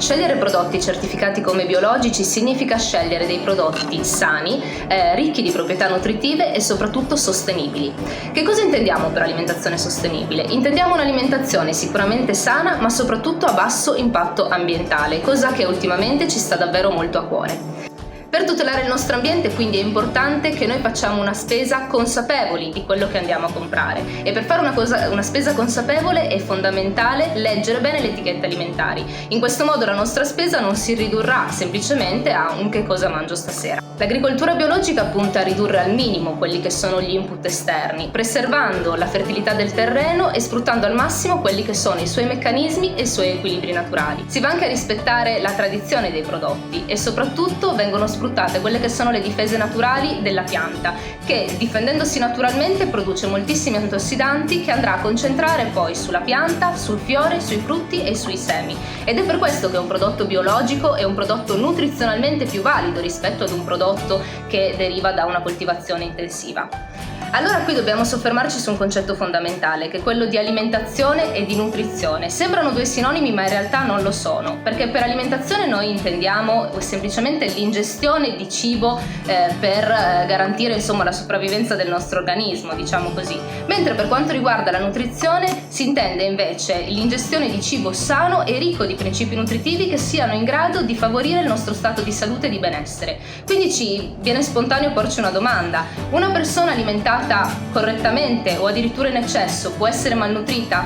Scegliere prodotti certificati come biologici significa scegliere dei prodotti sani, ricchi di proprietà nutritive e soprattutto sostenibili. Che cosa intendiamo per alimentazione sostenibile? Intendiamo un'alimentazione sicuramente sana, ma soprattutto a basso impatto ambientale, cosa che ultimamente ci sta davvero molto a cuore. Per tutelare il nostro ambiente quindi è importante che noi facciamo una spesa consapevoli di quello che andiamo a comprare, e per fare una spesa consapevole è fondamentale leggere bene le etichette alimentari. In questo modo la nostra spesa non si ridurrà semplicemente a un che cosa mangio stasera. L'agricoltura biologica punta a ridurre al minimo quelli che sono gli input esterni, preservando la fertilità del terreno e sfruttando al massimo quelli che sono i suoi meccanismi e i suoi equilibri naturali. Si va anche a rispettare la tradizione dei prodotti e soprattutto vengono sfruttate quelle che sono le difese naturali della pianta, che difendendosi naturalmente produce moltissimi antiossidanti che andrà a concentrare poi sulla pianta, sul fiore, sui frutti e sui semi. Ed è per questo che un prodotto biologico è un prodotto nutrizionalmente più valido rispetto ad un prodotto che deriva da una coltivazione intensiva. Allora qui dobbiamo soffermarci su un concetto fondamentale, che è quello di alimentazione e di nutrizione. Sembrano due sinonimi, ma in realtà non lo sono, perché per alimentazione noi intendiamo semplicemente l'ingestione di cibo per garantire la sopravvivenza del nostro organismo, diciamo così. Mentre per quanto riguarda la nutrizione si intende invece l'ingestione di cibo sano e ricco di principi nutritivi che siano in grado di favorire il nostro stato di salute e di benessere. Quindi ci viene spontaneo porci una domanda: una persona alimentata correttamente o addirittura in eccesso può essere malnutrita?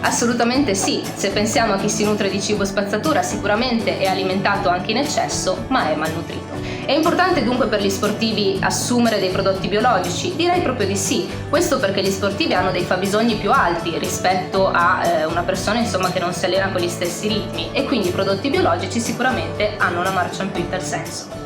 Assolutamente sì. Se pensiamo a chi si nutre di cibo spazzatura, sicuramente è alimentato anche in eccesso, ma è malnutrito. È importante dunque per gli sportivi assumere dei prodotti biologici? Direi proprio di sì. Questo perché gli sportivi hanno dei fabbisogni più alti rispetto a una persona che non si allena con gli stessi ritmi, e quindi i prodotti biologici sicuramente hanno una marcia in più in tal senso.